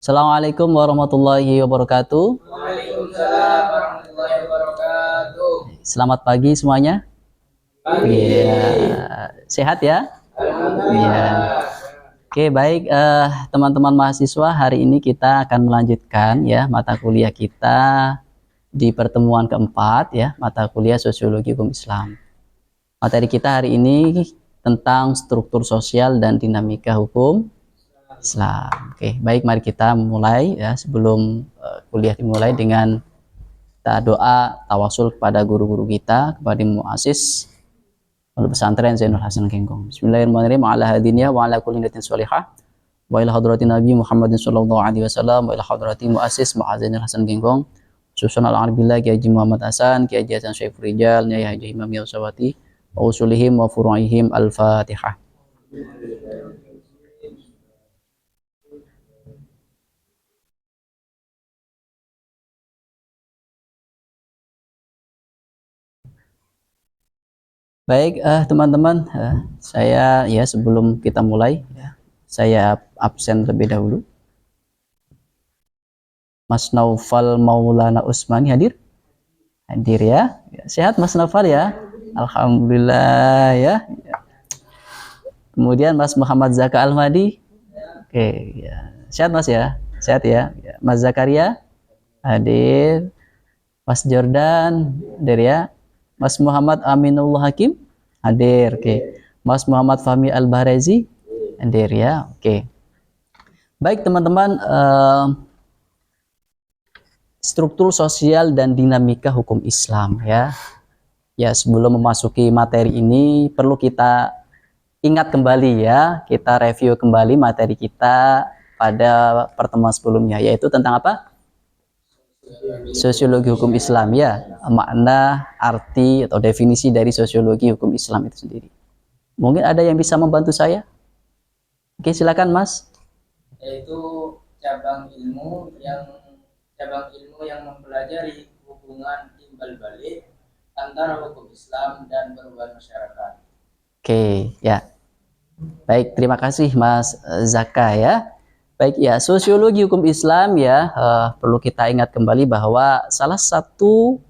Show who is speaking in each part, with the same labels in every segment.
Speaker 1: Assalamualaikum warahmatullahi wabarakatuh.
Speaker 2: Waalaikumsalam warahmatullahi wabarakatuh.
Speaker 1: Selamat pagi semuanya.
Speaker 2: Pagi.
Speaker 1: Iya, sehat ya? Iya. Oke, baik teman-teman mahasiswa, hari ini kita akan melanjutkan ya mata kuliah kita di pertemuan keempat ya, mata kuliah Sosiologi Hukum Islam. Materi kita hari ini tentang struktur sosial dan dinamika hukum Islam. Oke, baik, mari kita mulai ya. Sebelum kuliah dimulai dengan kita doa tawasul kepada guru-guru kita, kepada muassis Pondok Pesantren Zainul Hasan Kengkong. Bismillahirrahmanirrahim. Ala hadiniya wa ala kulli niyatin shalihah. Wa ila hadrati Nabi Muhammadin sallallahu alaihi wasallam wa ila hadrati muassis Zainul Hasan Kengkong. Susun al-Arabillah Kiai Haji Muhammad Hasan, Kiai Haji Hasan Syaiful Rijal, Nyai Haji Imam Yawsawati, wa usulihim wa furu'ihim. Al-Fatihah. Baik, teman-teman, saya ya sebelum kita mulai ya, saya absen lebih dahulu. Mas Naufal Maulana Usmani hadir? Hadir ya. Sehat Mas Naufal ya? Alhamdulillah ya. Kemudian Mas Muhammad Zaka Almadi. Oke, ya. Sehat Mas ya? Sehat ya. Mas Zakaria hadir. Mas Jordan hadir ya. Mas Muhammad Aminullah Hakim hadir. Oke. Mas Muhammad Fahmi Al-Bahrazi hadir ya. Oke. Baik teman-teman, struktur sosial dan dinamika hukum Islam ya. Ya, sebelum memasuki materi ini perlu kita ingat kembali ya, kita review kembali materi kita pada pertemuan sebelumnya, yaitu tentang apa? Sosiologi hukum Islam ya, makna, arti atau definisi dari sosiologi hukum Islam itu sendiri. Mungkin ada yang bisa membantu saya? Oke, silakan Mas.
Speaker 2: Yaitu cabang ilmu yang mempelajari hubungan timbal balik antara hukum Islam dan perubahan masyarakat.
Speaker 1: Oke, ya. Baik, terima kasih Mas Zaka ya. Baik ya, sosiologi hukum Islam ya, perlu kita ingat kembali bahwa salah satu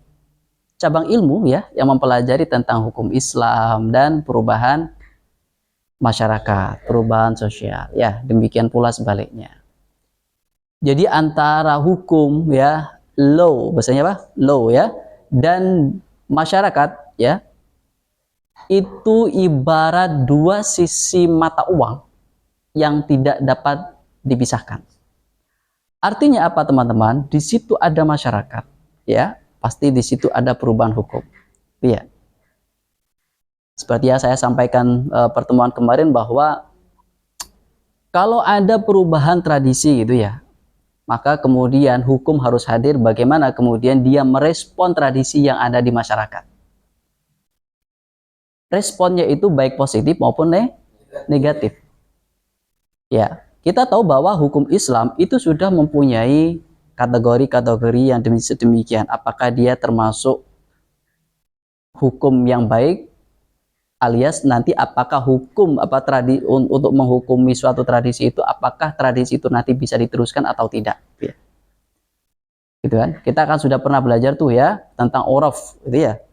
Speaker 1: cabang ilmu ya yang mempelajari tentang hukum Islam dan perubahan masyarakat, perubahan sosial. Ya, demikian pula sebaliknya. Jadi antara hukum ya, law, bahasanya apa? Law ya, dan masyarakat ya, itu ibarat dua sisi mata uang yang tidak dapat dipisahkan. Artinya apa teman-teman? Di situ ada masyarakat, ya, pasti di situ ada perubahan hukum. Iya. Seperti yang saya sampaikan pertemuan kemarin bahwa kalau ada perubahan tradisi gitu ya, maka kemudian hukum harus hadir bagaimana kemudian dia merespon tradisi yang ada di masyarakat. Responnya itu baik positif maupun negatif. Ya, kita tahu bahwa hukum Islam itu sudah mempunyai kategori-kategori yang demikian. Apakah dia termasuk hukum yang baik, alias nanti apakah hukum untuk menghukumi suatu tradisi itu, apakah tradisi itu nanti bisa diteruskan atau tidak? Ya. Gitu kan? Kita kan sudah pernah belajar tuh ya tentang uraf, gitu ya.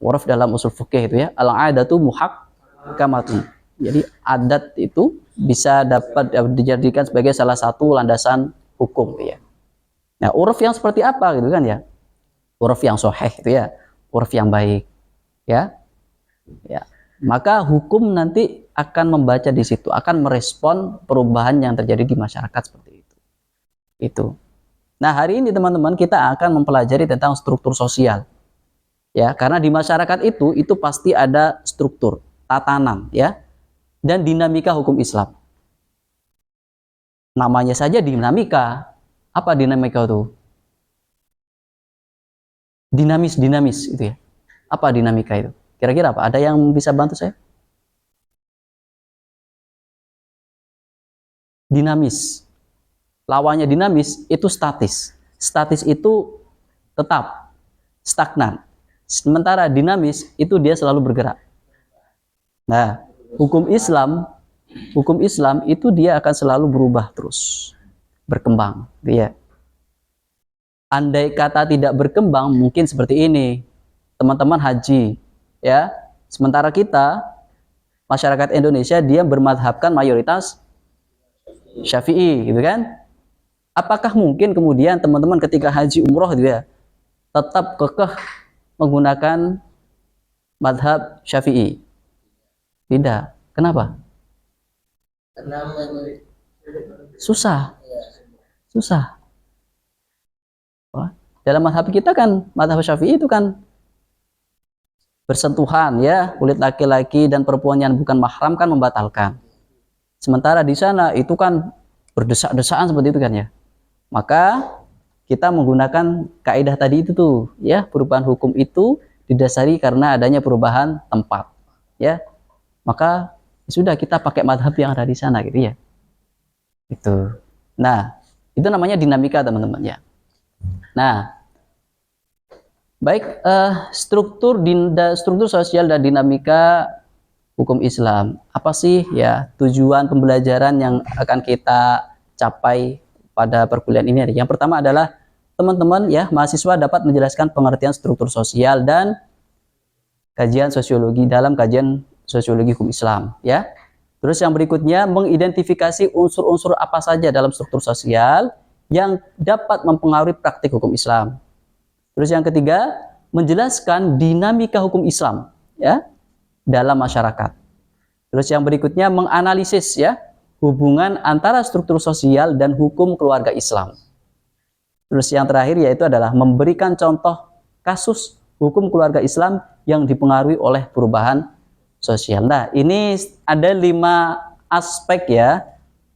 Speaker 1: Uraf dalam usul fikih itu ya, al-'adatu muhakkamatun. Jadi adat itu bisa dapat dijadikan sebagai salah satu landasan hukum ya. Nah, uruf yang seperti apa gitu kan ya? Uruf yang sahih itu ya, uruf yang baik ya. Ya. Maka hukum nanti akan membaca di situ, akan merespon perubahan yang terjadi di masyarakat seperti itu. Itu. Nah, hari ini teman-teman kita akan mempelajari tentang struktur sosial. Ya, karena di masyarakat itu pasti ada struktur, tatanan ya. Dan dinamika hukum Islam. Namanya saja dinamika. Apa dinamika itu? Dinamis itu ya. Apa dinamika itu? Kira-kira apa? Ada yang bisa bantu saya? Dinamis. Lawannya dinamis itu statis. Statis itu tetap, stagnan. Sementara dinamis itu dia selalu bergerak. Nah, hukum Islam itu dia akan selalu berubah terus. berkembang, gitu ya. Andai kata tidak berkembang, mungkin seperti ini, teman-teman haji, ya. Sementara kita, masyarakat Indonesia, dia bermadhabkan mayoritas Syafi'i, gitu kan? Apakah mungkin kemudian teman-teman ketika haji umroh, gitu ya, tetap kekeh menggunakan madhab Syafi'i? Tidak. Kenapa?
Speaker 2: Karena
Speaker 1: Susah, susah. Wah, dalam madhab kita kan, madhab Syafi'i itu kan bersentuhan, ya, kulit laki-laki dan perempuan yang bukan mahram kan membatalkan. Sementara di sana itu kan berdesak-desaan seperti itu kan, ya. Maka kita menggunakan kaidah tadi itu tuh, ya, perubahan hukum itu didasari karena adanya perubahan tempat, ya. Maka sudah kita pakai madhab yang ada di sana, gitu ya. Itu. Nah, itu namanya dinamika, teman-teman, ya. Nah, baik, struktur sosial dan dinamika hukum Islam. Apa sih ya tujuan pembelajaran yang akan kita capai pada perkuliahan ini? Yang pertama adalah teman-teman, ya, mahasiswa dapat menjelaskan pengertian struktur sosial dan kajian sosiologi dalam kajian sosiologi hukum Islam, ya. Terus yang berikutnya, mengidentifikasi unsur-unsur apa saja dalam struktur sosial yang dapat mempengaruhi praktik hukum Islam. Terus yang ketiga, menjelaskan dinamika hukum Islam, ya, dalam masyarakat. Terus yang berikutnya, menganalisis, ya, hubungan antara struktur sosial dan hukum keluarga Islam. Terus yang terakhir yaitu adalah memberikan contoh kasus hukum keluarga Islam yang dipengaruhi oleh perubahan sosial. Nah, ini ada 5 aspek, ya,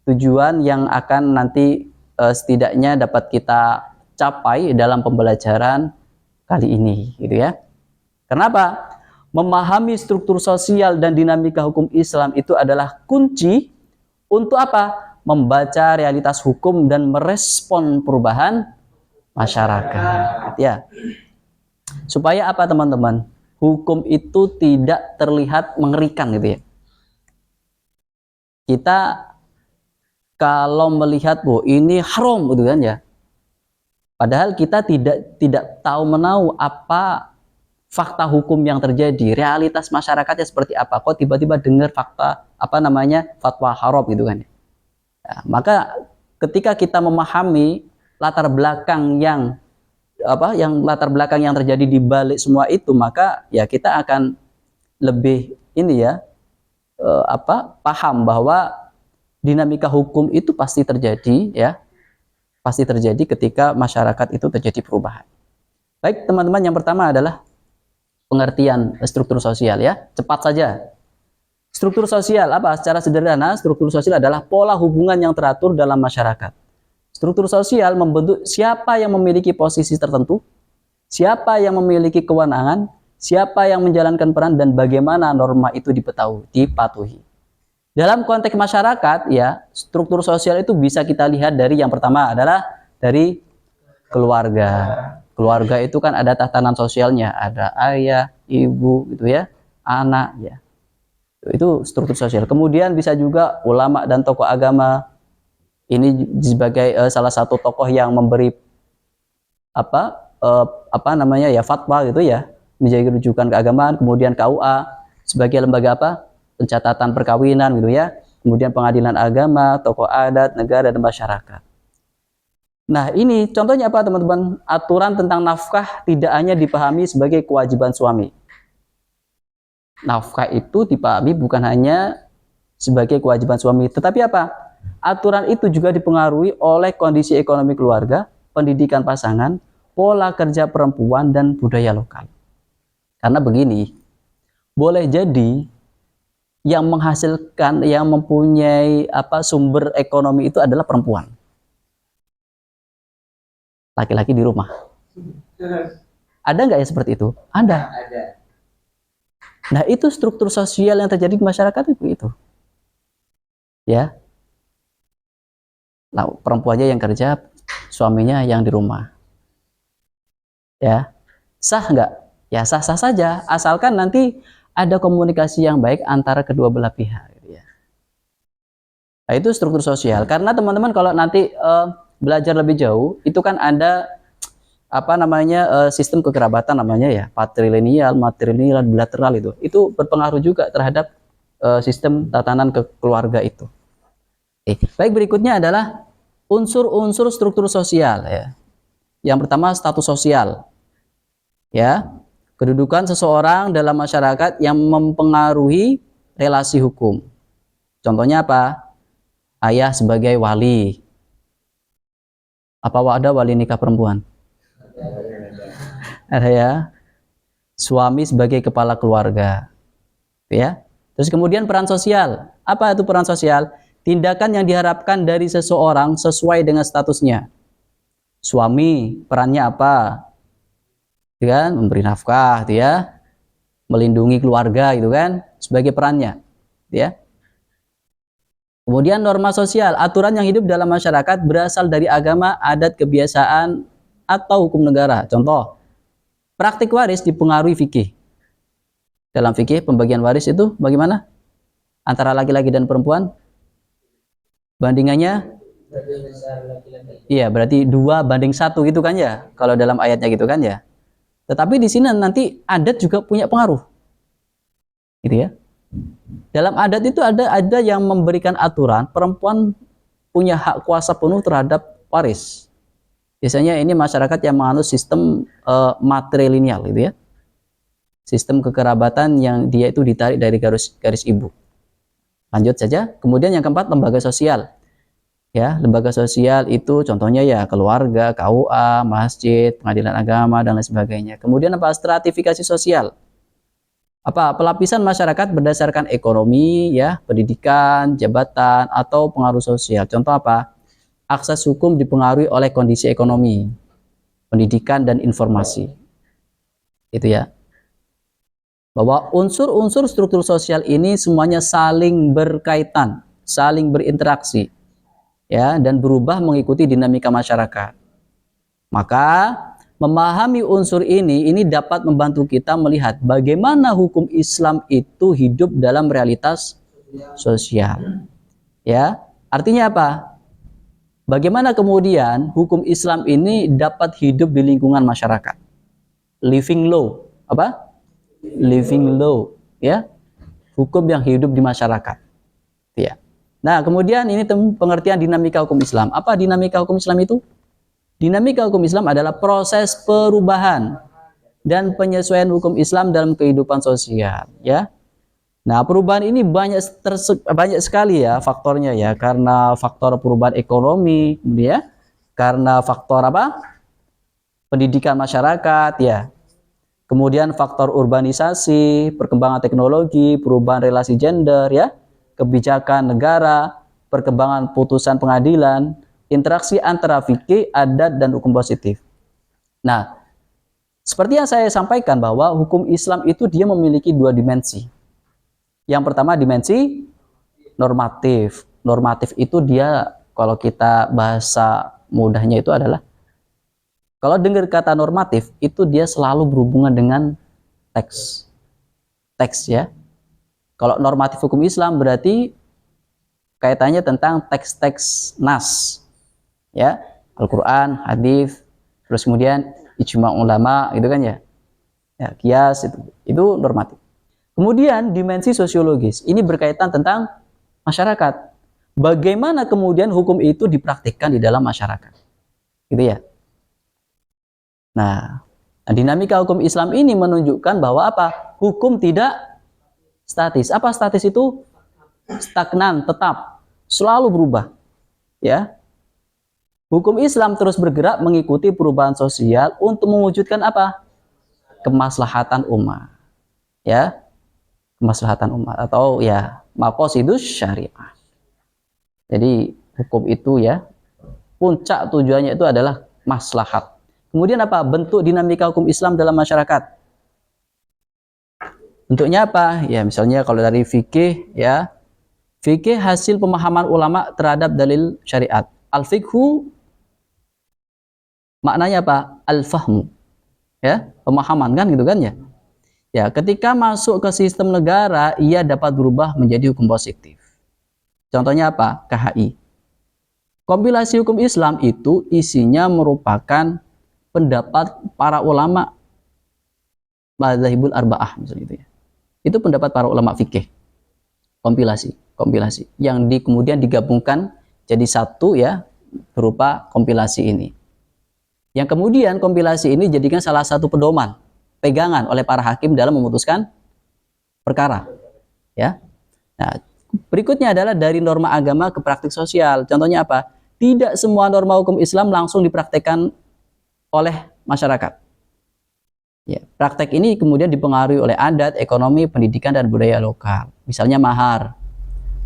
Speaker 1: tujuan yang akan nanti setidaknya dapat kita capai dalam pembelajaran kali ini, gitu ya. Kenapa? Memahami struktur sosial dan dinamika hukum Islam itu adalah kunci untuk apa? Membaca realitas hukum dan merespon perubahan masyarakat, ya. Supaya apa, teman-teman? Hukum itu tidak terlihat mengerikan, gitu ya. Kita kalau melihat, oh, ini haram, gitu kan, ya. Padahal kita tidak tahu menahu apa fakta hukum yang terjadi, realitas masyarakatnya seperti apa. Kok tiba-tiba dengar fakta fatwa haram, gitu kan. Ya, maka ketika kita memahami latar belakang yang terjadi di balik semua itu, maka ya kita akan lebih paham bahwa dinamika hukum itu pasti terjadi, ya. Pasti terjadi ketika masyarakat itu terjadi perubahan. Baik, teman-teman, yang pertama adalah pengertian struktur sosial, ya. Cepat saja. Struktur sosial apa? Secara sederhana, struktur sosial adalah pola hubungan yang teratur dalam masyarakat. Struktur sosial membentuk siapa yang memiliki posisi tertentu, siapa yang memiliki kewenangan, siapa yang menjalankan peran, dan bagaimana norma itu dipatuhi. Dalam konteks masyarakat, ya, struktur sosial itu bisa kita lihat dari yang pertama adalah dari keluarga. Keluarga itu kan ada tatanan sosialnya, ada ayah, ibu, gitu ya, anak, ya. Itu struktur sosial. Kemudian bisa juga ulama dan tokoh agama. Ini sebagai salah satu tokoh yang memberi fatwa, gitu ya, menjadi rujukan keagamaan. Kemudian KUA sebagai lembaga pencatatan perkawinan, gitu ya. Kemudian pengadilan agama, tokoh adat, negara, dan masyarakat. Nah, ini contohnya apa, teman-teman? Aturan tentang nafkah tidak hanya dipahami sebagai kewajiban suami. Nafkah itu dipahami bukan hanya sebagai kewajiban suami, tetapi apa? Aturan itu juga dipengaruhi oleh kondisi ekonomi keluarga, pendidikan pasangan, pola kerja perempuan, dan budaya lokal. Karena begini, boleh jadi yang menghasilkan, yang mempunyai sumber ekonomi itu adalah perempuan. Laki-laki di rumah. Ada nggak ya seperti itu? Ada. Nah, itu struktur sosial yang terjadi di masyarakat itu. Ya. Nah, perempuannya yang kerja, suaminya yang di rumah. Ya. Sah nggak? Ya, sah-sah saja, asalkan nanti ada komunikasi yang baik antara kedua belah pihak, gitu ya. Nah, itu struktur sosial. Karena teman-teman kalau nanti belajar lebih jauh, itu kan ada apa namanya sistem kekerabatan namanya ya, patrilineal, matrilineal, bilateral itu berpengaruh juga terhadap sistem tatanan keluarga itu. Baik, berikutnya adalah unsur-unsur struktur sosial ya. Yang pertama status sosial ya, kedudukan seseorang dalam masyarakat yang mempengaruhi relasi hukum. Contohnya apa? Ayah sebagai wali. Apa ada wali nikah perempuan? Ada ya. Suami sebagai kepala keluarga. Ya. Terus kemudian peran sosial. Apa itu peran sosial? Tindakan yang diharapkan dari seseorang sesuai dengan statusnya. Suami perannya apa? Kan memberi nafkah, ya, melindungi keluarga gitu kan, sebagai perannya, ya. Kemudian norma sosial, aturan yang hidup dalam masyarakat berasal dari agama, adat, kebiasaan, atau hukum negara. Contoh, praktik waris dipengaruhi fikih. Dalam fikih pembagian waris itu bagaimana? Antara laki-laki dan perempuan? Bandingannya? Iya, berarti 2:1 gitu kan ya, kalau dalam ayatnya gitu kan ya. Tetapi di sini nanti adat juga punya pengaruh, gitu ya. Dalam adat itu ada yang memberikan aturan perempuan punya hak kuasa penuh terhadap waris. Biasanya ini masyarakat yang menganut sistem matrilineal, gitu ya. Sistem kekerabatan yang dia itu ditarik dari garis ibu. Lanjut saja. Kemudian yang keempat, lembaga sosial. Ya, lembaga sosial itu contohnya ya keluarga, KUA, masjid, pengadilan agama dan lain sebagainya. Kemudian apa? Stratifikasi sosial. Apa? Pelapisan masyarakat berdasarkan ekonomi, ya, pendidikan, jabatan atau pengaruh sosial. Contoh apa? Akses hukum dipengaruhi oleh kondisi ekonomi, pendidikan dan informasi. Itu ya. Bahwa unsur-unsur struktur sosial ini semuanya saling berkaitan, saling berinteraksi, ya, dan berubah mengikuti dinamika masyarakat. Maka memahami unsur ini dapat membantu kita melihat bagaimana hukum Islam itu hidup dalam realitas sosial. Ya, artinya apa? Bagaimana kemudian hukum Islam ini dapat hidup di lingkungan masyarakat? Living law, apa? Living law, ya. Hukum yang hidup di masyarakat. Ya. Nah, kemudian ini pengertian dinamika hukum Islam. Apa dinamika hukum Islam itu? Dinamika hukum Islam adalah proses perubahan dan penyesuaian hukum Islam dalam kehidupan sosial, ya. Nah, perubahan ini banyak sekali ya faktornya ya, karena faktor perubahan ekonomi, ya, karena faktor apa? Pendidikan masyarakat, ya. Kemudian faktor urbanisasi, perkembangan teknologi, perubahan relasi gender, ya, kebijakan negara, perkembangan putusan pengadilan, interaksi antara fikih, adat, dan hukum positif. Nah, seperti yang saya sampaikan bahwa hukum Islam itu dia memiliki dua dimensi. Yang pertama dimensi normatif. Normatif itu dia, kalau kita bahasa mudahnya itu adalah, kalau dengar kata normatif, itu dia selalu berhubungan dengan teks. Teks, ya. Kalau normatif hukum Islam berarti kaitannya tentang teks-teks nas. Ya, Al-Quran, hadis, terus kemudian ijma ulama, gitu kan ya. Ya, kias, itu normatif. Kemudian dimensi sosiologis, ini berkaitan tentang masyarakat. Bagaimana kemudian hukum itu dipraktikkan di dalam masyarakat. Gitu ya. Nah, dinamika hukum Islam ini menunjukkan bahwa apa? Hukum tidak statis. Apa statis itu? Stagnan, tetap, selalu berubah. Ya. Hukum Islam terus bergerak mengikuti perubahan sosial untuk mewujudkan apa? Kemaslahatan umat. Ya. Kemaslahatan umat atau ya maqasidus syariah. Jadi hukum itu ya puncak tujuannya itu adalah maslahat. Kemudian apa? Bentuk dinamika hukum Islam dalam masyarakat. Bentuknya apa? Ya misalnya kalau dari fikih, ya, fikih hasil pemahaman ulama terhadap dalil syariat. Al-fiqhu maknanya apa? Al-fahmu. Ya, pemahaman kan gitu kan ya. Ya, ketika masuk ke sistem negara, ia dapat berubah menjadi hukum positif. Contohnya apa? KHI. Kompilasi hukum Islam itu isinya merupakan pendapat para ulama madzhabul arba'ah misalnya gitu ya. Itu pendapat para ulama fikih. Kompilasi yang kemudian digabungkan jadi satu ya, berupa kompilasi ini. Yang kemudian kompilasi ini jadikan salah satu pedoman, pegangan oleh para hakim dalam memutuskan perkara. Ya. Nah, berikutnya adalah dari norma agama ke praktik sosial. Contohnya apa? Tidak semua norma hukum Islam langsung dipraktekkan oleh masyarakat. Ya, praktek ini kemudian dipengaruhi oleh adat, ekonomi, pendidikan, dan budaya lokal. Misalnya mahar.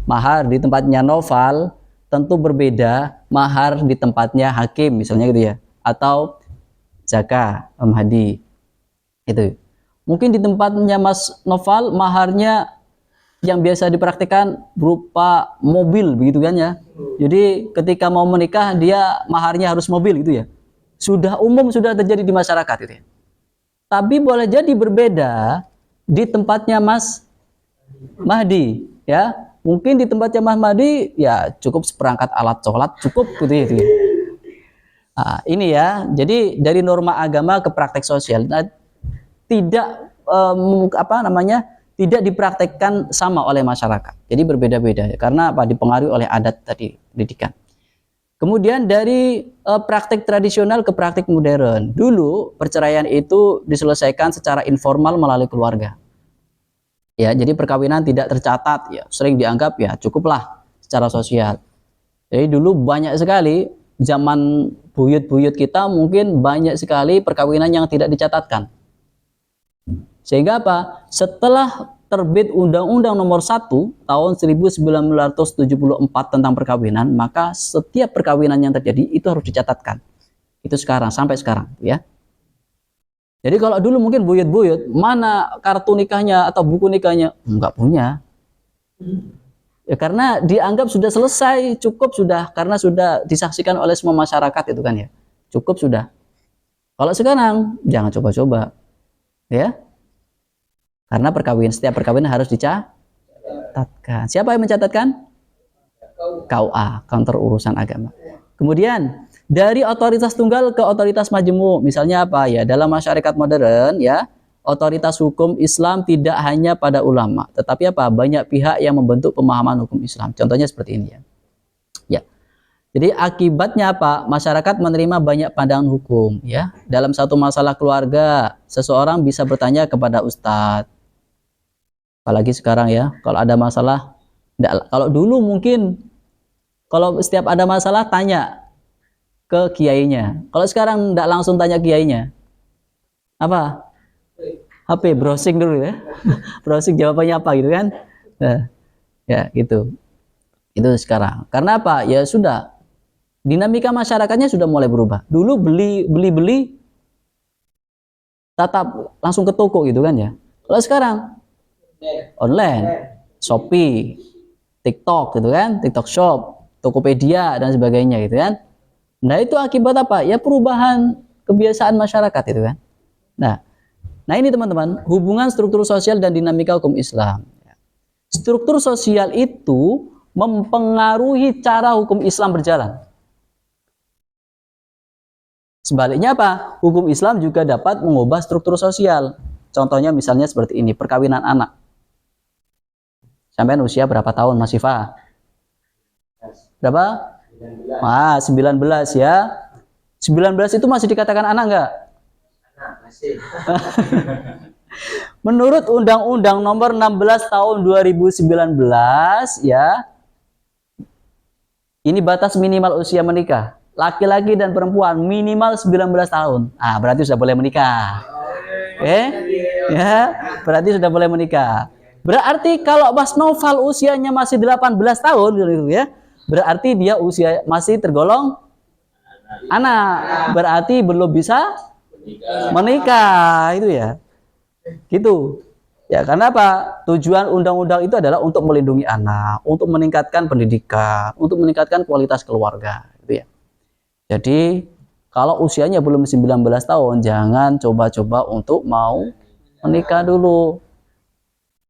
Speaker 1: Mahar di tempatnya Noval tentu berbeda mahar di tempatnya hakim, misalnya gitu ya. Atau Zaka, Om Hadi. Itu. Mungkin di tempatnya Mas Noval maharnya yang biasa dipraktikkan berupa mobil begitu kan ya. Jadi ketika mau menikah dia maharnya harus mobil gitu ya. Sudah umum, sudah terjadi di masyarakat gitu ya. Tapi boleh jadi berbeda di tempatnya Mas Mahdi ya. Mungkin di tempatnya Mas Mahdi ya cukup seperangkat alat sholat cukup gitu ya. Nah, ini ya. Jadi dari norma agama ke praktek sosial. Nah, tidak tidak dipraktekkan sama oleh masyarakat. Jadi berbeda-beda ya, karena apa? Dipengaruhi oleh adat tadi, pendidikan. Kemudian dari praktek tradisional ke praktek modern. Dulu perceraian itu diselesaikan secara informal melalui keluarga. Ya, jadi perkawinan tidak tercatat ya, sering dianggap ya cukuplah secara sosial. Jadi dulu banyak sekali zaman buyut-buyut kita mungkin banyak sekali perkawinan yang tidak dicatatkan. Sehingga apa? Setelah terbit Undang-Undang Nomor 1 tahun 1974 tentang perkawinan, maka setiap perkawinan yang terjadi itu harus dicatatkan. Itu sekarang, sampai sekarang ya. Jadi kalau dulu mungkin buyut-buyut, mana kartu nikahnya atau buku nikahnya? Enggak punya. Ya karena dianggap sudah selesai, cukup sudah, karena sudah disaksikan oleh semua masyarakat itu kan ya. Cukup sudah. Kalau sekarang jangan coba-coba. Ya. Karena setiap perkawinan harus dicatatkan. Siapa yang mencatatkan? KUA, Kantor Urusan Agama. Kemudian dari otoritas tunggal ke otoritas majemuk. Misalnya apa ya? Dalam masyarakat modern ya, otoritas hukum Islam tidak hanya pada ulama, tetapi apa? Banyak pihak yang membentuk pemahaman hukum Islam. Contohnya seperti ini ya. Ya. Jadi akibatnya apa? Masyarakat menerima banyak pandangan hukum ya. Dalam satu masalah keluarga, seseorang bisa bertanya kepada ustadz. Apalagi sekarang ya, kalau ada masalah, kalau dulu mungkin kalau setiap ada masalah tanya ke kiainya. Kalau sekarang tidak langsung tanya kiainya. Apa? HP, browsing dulu ya. Browsing jawabannya apa gitu kan. Nah, ya gitu. Itu sekarang. Karena apa? Ya sudah. Dinamika masyarakatnya sudah mulai berubah. Dulu beli tatap langsung ke toko gitu kan ya. Kalau sekarang online, Shopee, TikTok gitu kan, TikTok Shop, Tokopedia dan sebagainya gitu kan. Nah itu akibat apa? Ya perubahan kebiasaan masyarakat itu kan. Nah ini teman-teman, hubungan struktur sosial dan dinamika hukum Islam. Struktur sosial itu mempengaruhi cara hukum Islam berjalan. Sebaliknya apa? Hukum Islam juga dapat mengubah struktur sosial. Contohnya misalnya seperti ini, perkawinan anak. Sampai usia berapa tahun Mas Siva? Berapa? 19 ya. 19 itu masih dikatakan anak enggak?
Speaker 2: Anak, masih.
Speaker 1: Menurut Undang-Undang Nomor 16 Tahun 2019 ya. Ini batas minimal usia menikah. Laki-laki dan perempuan minimal 19 tahun. Ah, berarti sudah boleh menikah. Ya, berarti sudah boleh menikah. Berarti kalau Mas Noval usianya masih 18 tahun gitu ya. Berarti dia usia masih tergolong anak. Berarti belum bisa menikah itu ya. Gitu. Ya, karena apa? Tujuan undang-undang itu adalah untuk melindungi anak, untuk meningkatkan pendidikan, untuk meningkatkan kualitas keluarga gitu ya. Jadi, kalau usianya belum 19 tahun, jangan coba-coba untuk mau menikah dulu.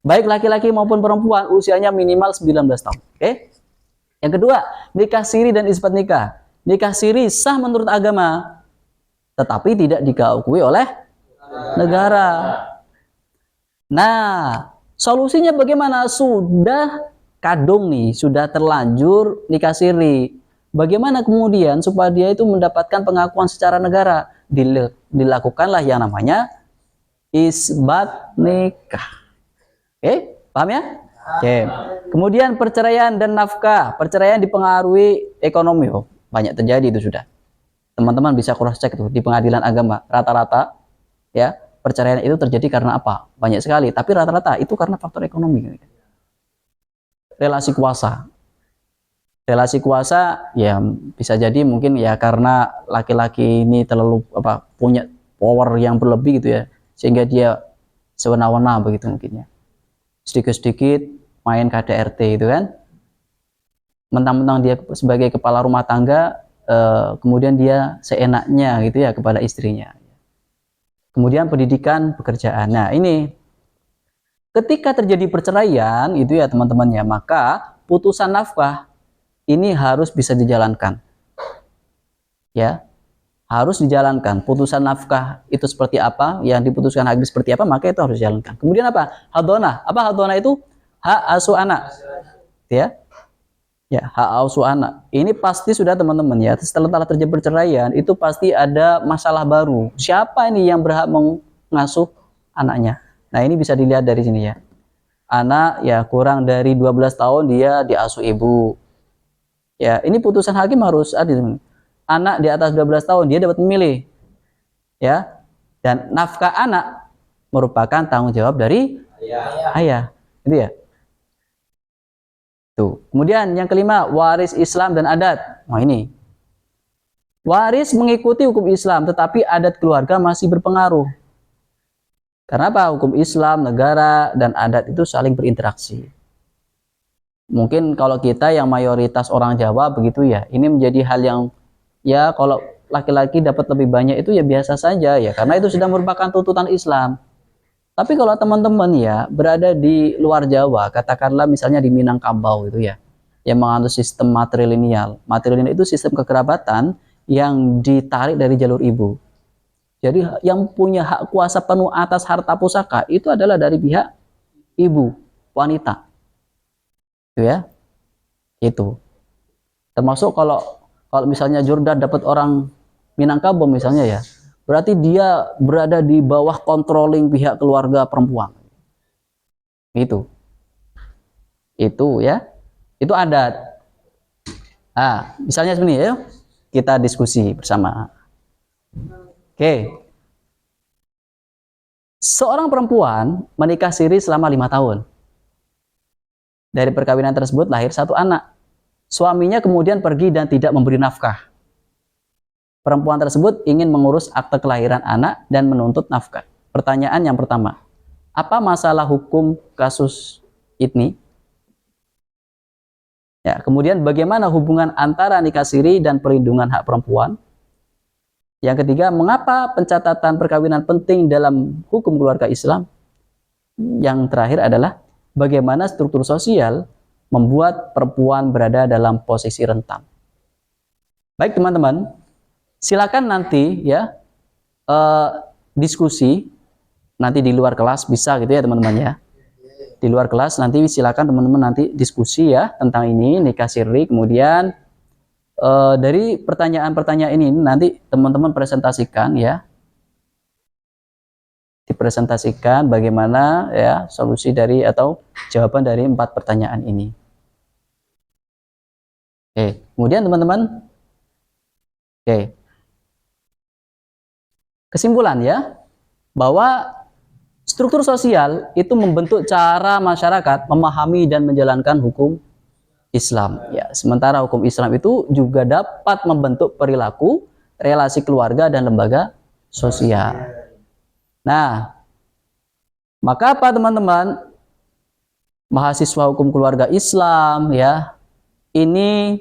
Speaker 1: Baik laki-laki maupun perempuan, usianya minimal 19 tahun. Oke? Yang kedua, nikah siri dan isbat nikah. Nikah siri sah menurut agama, tetapi tidak diakui oleh negara. Nah, solusinya bagaimana? Sudah kadung nih, sudah terlanjur nikah siri. Bagaimana kemudian supaya dia itu mendapatkan pengakuan secara negara? Dilakukanlah yang namanya isbat nikah. Oke, paham ya? Oke. Kemudian perceraian dan nafkah. Perceraian dipengaruhi ekonomi. Oh, banyak terjadi itu sudah. Teman-teman bisa cross check tuh di pengadilan agama. Rata-rata ya, perceraian itu terjadi karena apa? Banyak sekali, tapi rata-rata itu karena faktor ekonomi. Relasi kuasa. Relasi kuasa ya bisa jadi mungkin ya karena laki-laki ini terlalu punya power yang berlebih gitu ya, sehingga dia sewenang-wenang begitu mungkin ya. Sedikit-sedikit main KDRT itu kan, mentang-mentang dia sebagai kepala rumah tangga, kemudian dia seenaknya gitu ya kepada istrinya. Kemudian pendidikan, pekerjaan. Nah ini ketika terjadi perceraian itu ya teman-teman ya, maka putusan nafkah ini harus bisa dijalankan ya, harus dijalankan. Putusan nafkah itu seperti apa, yang diputuskan hakim seperti apa, maka itu harus dijalankan. Kemudian apa? Hadonah. Apa hadonah itu? Hak asuh anak ya, ya hak asuh anak ini pasti sudah teman-teman ya, setelah terjadi perceraian itu pasti ada masalah baru. Siapa ini yang berhak mengasuh anaknya? Nah ini bisa dilihat dari sini ya, anak ya kurang dari 12 tahun dia diasuh ibu ya, ini putusan hakim harus adil. Anak di atas 12 tahun dia dapat memilih ya, dan nafkah anak merupakan tanggung jawab dari ayah itu ya. Tuh. Kemudian yang kelima, waris Islam dan adat. Nah ini, waris mengikuti hukum Islam, tetapi adat keluarga masih berpengaruh. Karena apa? Hukum Islam, negara, dan adat itu saling berinteraksi. Mungkin kalau kita yang mayoritas orang Jawa begitu ya, ini menjadi hal yang ya kalau laki-laki dapat lebih banyak itu ya biasa saja ya, karena itu sudah merupakan tuntutan Islam. Tapi kalau teman-teman ya berada di luar Jawa, katakanlah misalnya di Minangkabau itu ya, yang menganut sistem matrilineal. Matrilineal itu sistem kekerabatan yang ditarik dari jalur ibu. Jadi yang punya hak kuasa penuh atas harta pusaka itu adalah dari pihak ibu, wanita. Itu ya. Itu. Termasuk kalau misalnya Jordan dapat orang Minangkabau misalnya ya, berarti dia berada di bawah controlling pihak keluarga perempuan. Itu ya, itu adat. Nah, misalnya seperti ini ya, kita diskusi bersama. Oke, seorang perempuan menikah siri selama 5 tahun. Dari perkawinan tersebut lahir satu anak. Suaminya kemudian pergi dan tidak memberi nafkah. Perempuan tersebut ingin mengurus akte kelahiran anak dan menuntut nafkah. Pertanyaan yang pertama, apa masalah hukum kasus ini? Ya, kemudian bagaimana hubungan antara nikah siri dan perlindungan hak perempuan? Yang ketiga, mengapa pencatatan perkawinan penting dalam hukum keluarga Islam? Yang terakhir adalah bagaimana struktur sosial membuat perempuan berada dalam posisi rentan. Baik teman-teman, silakan nanti ya diskusi nanti di luar kelas bisa gitu ya teman-teman ya. Di luar kelas nanti silakan teman-teman nanti diskusi ya tentang ini nikah siri. Kemudian dari pertanyaan-pertanyaan ini nanti teman-teman presentasikan ya. Dipresentasikan bagaimana ya solusi dari atau jawaban dari 4 pertanyaan ini. Oke, kemudian teman-teman, oke, kesimpulan ya, bahwa struktur sosial itu membentuk cara masyarakat memahami dan menjalankan hukum Islam. Ya, sementara hukum Islam itu juga dapat membentuk perilaku, relasi keluarga dan lembaga sosial. Nah, maka apa teman-teman? Mahasiswa hukum keluarga Islam ya, ini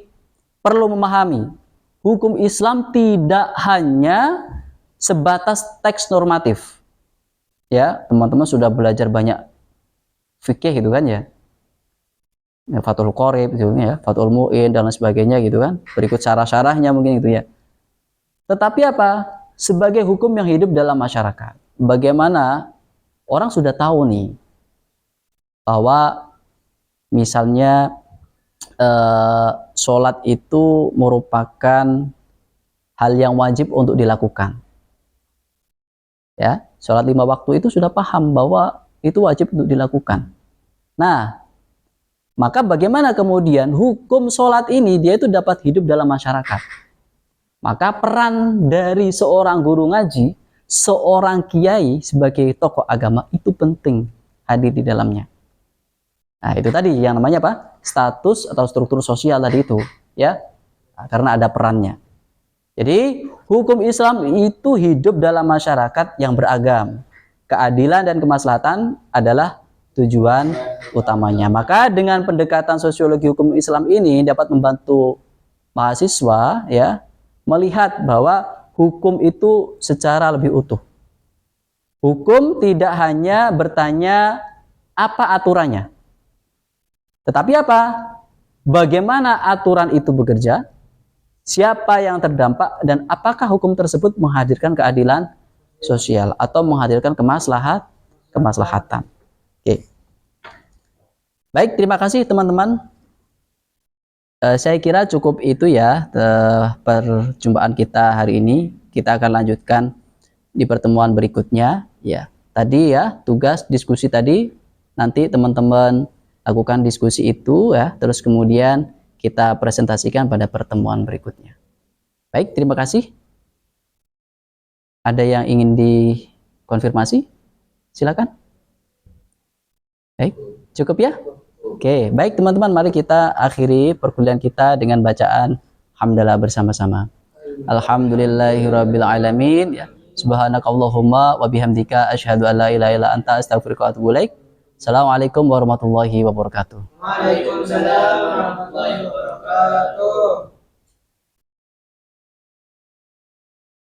Speaker 1: perlu memahami hukum Islam tidak hanya sebatas teks normatif. Ya, teman-teman sudah belajar banyak fikih gitu kan ya. ya, Fathul Qorib gitu ya, Fathul Mu'in dan lain sebagainya gitu kan. Berikut syarah-syarahnya mungkin gitu ya. Tetapi apa? Sebagai hukum yang hidup dalam masyarakat, bagaimana orang sudah tahu nih bahwa misalnya sholat itu merupakan hal yang wajib untuk dilakukan. Ya, sholat 5 waktu itu sudah paham bahwa itu wajib untuk dilakukan. Nah, maka bagaimana kemudian hukum sholat ini dia itu dapat hidup dalam masyarakat? Maka peran dari seorang guru ngaji, seorang kiai sebagai tokoh agama itu penting hadir di dalamnya. Nah, itu tadi yang namanya apa? Status atau struktur sosial tadi itu, ya. Nah, karena ada perannya. Jadi, hukum Islam itu hidup dalam masyarakat yang beragam. Keadilan dan kemaslahatan adalah tujuan utamanya. Maka dengan pendekatan sosiologi hukum Islam ini dapat membantu mahasiswa ya melihat bahwa hukum itu secara lebih utuh. Hukum tidak hanya bertanya apa aturannya, tetapi apa? Bagaimana aturan itu bekerja? Siapa yang terdampak dan apakah hukum tersebut menghadirkan keadilan sosial atau menghadirkan kemaslahatan. Oke. Baik, terima kasih teman-teman. Saya kira cukup itu ya perjumpaan kita hari ini. Kita akan lanjutkan di pertemuan berikutnya ya. Tadi ya tugas diskusi tadi nanti teman-teman lakukan diskusi itu ya, terus kemudian kita presentasikan pada pertemuan berikutnya. Baik, terima kasih. Ada yang ingin dikonfirmasi? Silakan. Baik, cukup ya? Oke, baik teman-teman, mari kita akhiri perkuliahan kita dengan bacaan hamdalah bersama-sama. Alhamdulillahirabbil alamin ya. Subhanakallahumma wa bihamdika asyhadu an la ilaha illa anta astaghfiruka wa atubu ilaik. Assalamualaikum warahmatullahi wabarakatuh.
Speaker 2: Waalaikumsalam warahmatullahi wabarakatuh.